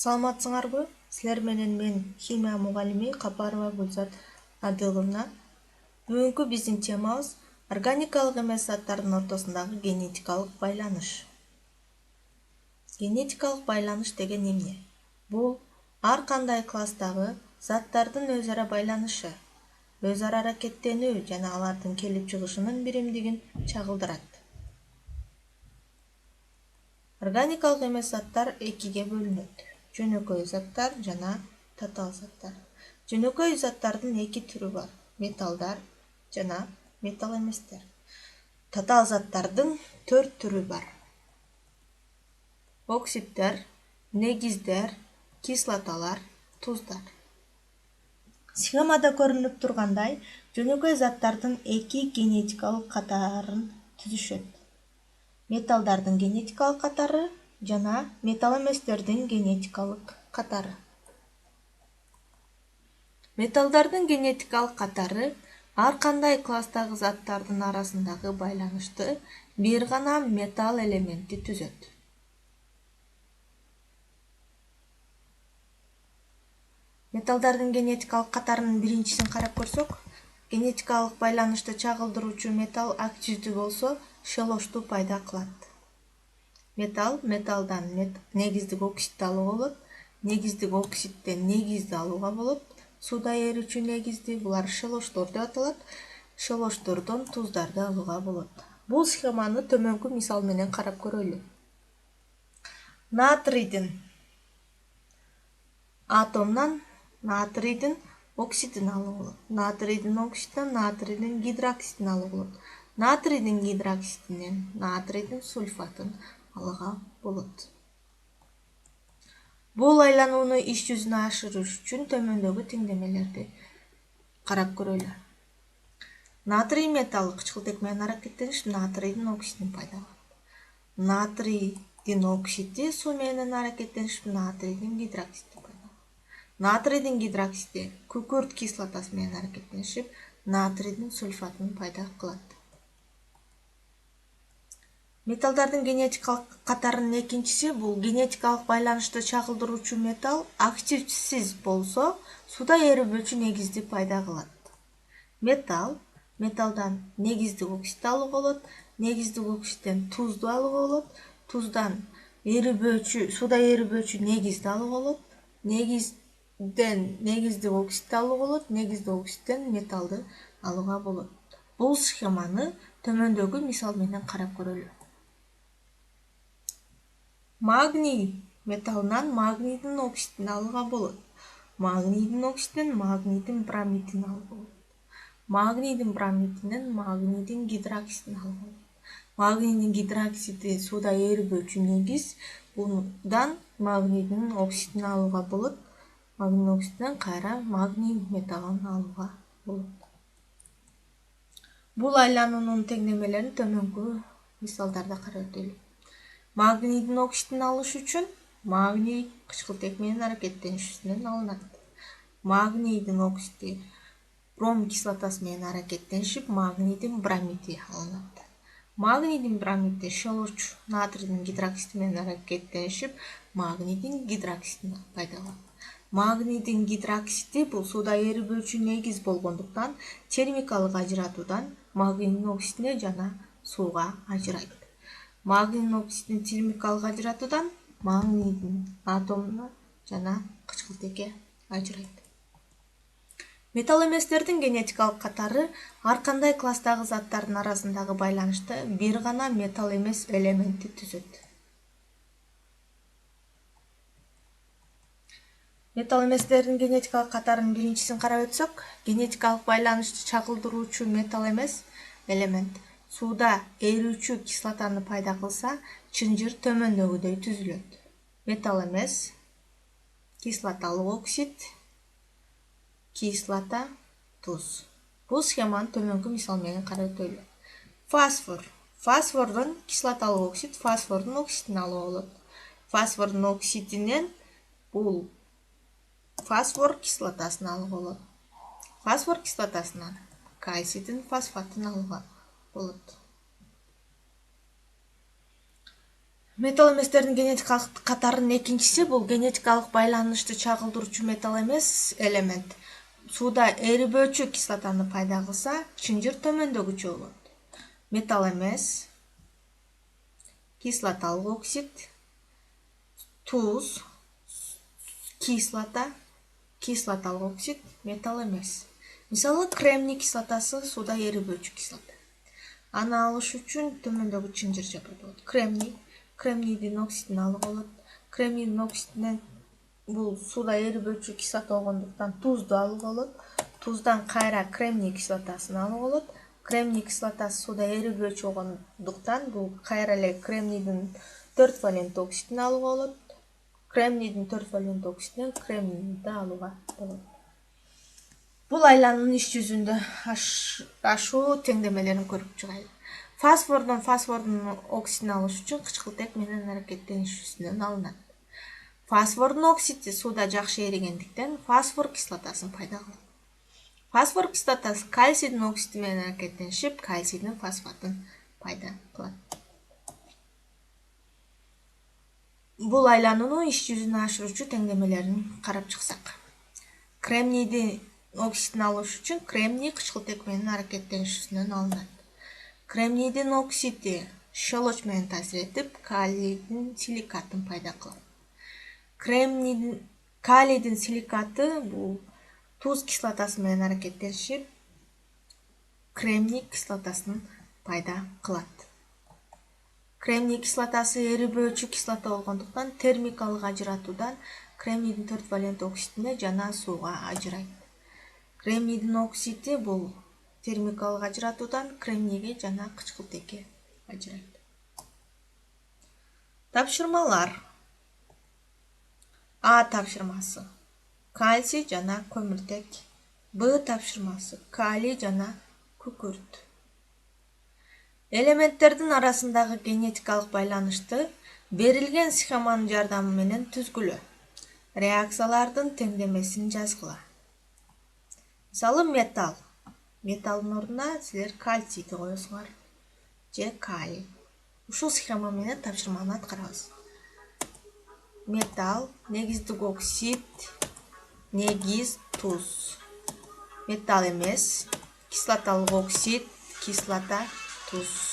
Саламатсыңарбы? Силер менен мен химия мугалими Капарова Гүлзат Адыловна. Бүгүнкү биздин темабыз органикалык эмес заттардын ортосундагы генетикалык байланыш. Генетикалык байланыш деген эмне? Бул ар кандай класстагы заттардын өз ара байланышы, өз ара аракеттенүү жана алардын келип чыгышынын биримдигин чагылдырат. Органикалык эмес заттар экиге бөлүнөт. Жөнөкөй заттар жана татаал заттар. Жөнөкөй заттардын эки түрү бар: металлдар жана металл эместер. Татаал заттардын 4 түрү бар: оксиддер, негиздер, кислоталар, туздар. Схемада көрүнүп тургандай, жөнөкөй заттардын эки генетикалык катарын түзүшөт: металлдардын генетикалык катары жана металл эместердин генетикалык катары. Металлдардын генетикалык катары ар кандай класстагы заттардын арасындагы байланышты бир гана металл элементи түзөт. Металлдардын генетикалык катарынын биринчисин карап көрсөк, генетикалык байланышты чагылдыруучу металл активдүү болсо, шелошту пайда кылат. Металлдан негиздик оксидди алууга болот, негиздик оксидден негизди алууга болот, сууда эрүүчү негизди, булар шелоштор деп аталат, шелоштордон туздарды алууга болот. Бул схеманы төмөнкү мисал менен карап көрөлү. Натрийдин атомунан натрийдин оксидин алууга болот. Натрийдин оксидинен натрийдин гидроксидин алууга болот. Натрийдин гидроксидинен натрийдин сульфатын алууга болот. Бул айланууну иш жүзүнө ашырыш үчүн төмөндөгү теңдемелерди карап көрөлү. Натрий металлы кычкылтек менен аракеттенишип, натрийдин оксидин пайда кылат. Натрийдин оксиди суу менен аракеттенишип, натрийдин гидроксиди пайда кылат. Натрийдин гидроксиди күкүрт кислотасы менен аракеттенишип, натрийдин сульфатын пайда кылат. Металлдардын генетикалык катарынын экинчиси бул генетикалык байланышты чагылдыруучу металл активсиз болсо, сууда эрибөөчү негизди пайда кылат. Металлдан негиздик оксидди алууга болот, негиздик оксидден тузду алууга болот, туздан сууда эрибөөчү негизди алууга болот, негизден негиздик оксидди алууга болот, негиздик оксидден металлды алууга болот. Бул схеманы төмөндөгү мисал менен карап көрөлү. Магний металлынан магнийдин оксидин алууга болот. Магнийдин оксидинен магнийдин бромидин алууга болот. Магнийдин бромидинен магнийдин гидроксидин алууга болот. Магнийдин гидроксиди сууда эрибөөчү негиз, bundan магнийдин оксидин алууга болот. Магнийдин оксидинен кайра магний металлын алууга болот. Бул айлануунун теңдемелерин төмөнкү мисалдарда карап өтөлү. Магнийдин оксидин алыш үчүн магний кычкылтек менен аракеттенишинен алынат. Магнийдин оксиди бром кислотасы менен аракеттенишип, магнийдин бромиди алынат. Магнийдин бромиди шелоч натрийдин гидроксиди менен аракеттенишип, магнийдин гидроксидин пайда кылат. Магнийдин гидроксиди бул сууда эрибөөчү негиз болгондуктан термикалык ажыратуудан магнийдин оксидине жана сууга ажырайт. Магнийдин оксидин термикалык ажыратуудан магнийдин атомуна жана кычкылтекке ажырайт. Металл эместердин генетикалык катары ар кандай класстагы заттардын арасындагы байланышты бир гана металл эмес элементи түзөт. Металл эместердин генетикалык катарынын биринчисин карап өтсөк, генетикалык байланышты чагылдыруучу металл эмес элемент сууда эрүүчү кислотаны пайда кылса, чынжыр төмөндөгүдөй түзүлөт: металл эмес, кислоталык оксид, кислота, туз. Бул схеманы төмөнкү мисал менен карап өтөлү. Фосфордон кислоталык оксид, фосфордун оксидин алууга болот. Фосфордун оксидинен бул фосфор кислотасын алууга болот. Фосфор кислотасынан кальцийдин фосфатын алууга болот. Металл эместердин генетикалык катарынын экинчиси бул генетикалык байланышты чагылдыруучу металл эмес элемент. Сууда эрибөөчү кислотаны пайда кылса, чынжыр төмөндөгүчө болот. Металл эмес, кислоталык оксид, туз, кислота, кислоталык оксид, металл эмес. Мисалы, кремний кислотасы сууда эрибөөчү кислота. Аны алыш үчүн төмөндөгү чынжыр жапат болот. Кремнийдин оксидин алууга болот. Кремнийдин оксидинен бул сууда эрибөөчү кислота болгондуктан тузду алууга болот. Туздан кайра кремний кислотасын алууга болот. Кремний кислотасы сууда эрибөөчү болгондуктан бул кайра эле кремнийдин 4 валентті оксидин алууга болот. Кремнийдин 4 валентті оксидинен кремнийди алууга болот. Бул айлананын иш жүзүндө ашуу теңдемелерин көрүп чыгайлы. Фосфордун оксидин алыш үчүн кычкылтек менен аракеттенишүүсүнөн алынат. Фосфордун оксиди сууда жакшы эригендиктен фосфор кислотасын пайда кылат. Фосфор кислотасы кальцийдин оксиди менен аракеттенишип, кальцийдин фосфатын пайда кылат. Бул айланууну иш жүзүнө ашыруучу теңдемелерин карап чыксак. Кремнийдин оксидин алыш үчүн кремний кычкылтек менен аракеттенишүүсүнөн алынат. Кремнийдин оксиди щелочь менен таасир этип, калийдин силикатын пайда кылат. Калийдин силикаты бул туз кислотасы менен аракеттенишип, кремний кислотасын пайда кылат. Кремний кислотасы эрибөөчү кислота болгондуктан термикалык ажыратуудан кремнийдин 4 валентті оксидине жана сууга ажырайт. Кремнийдин оксиди бул термикалык ажыратуудан кремнийге жана кычкылтекке ажырайт. Тапшырмалар. А тапшырмасы кальций жана көмүртек. Б тапшырмасы калий жана күкүрт. Элементтердин арасындагы генетикалык байланышты берилген схеманын жардамы менен түзгүлө. Реакциялардын теңдемесин жазгыла. Мисалы, металлдын ордуна силер кальцийди коесуңар же калий. Ушул схема менен тапшырманы аткарабыз. Металл, негиздик оксид, негиз, туз. Металл эмес, кислоталык оксид, кислота, туз.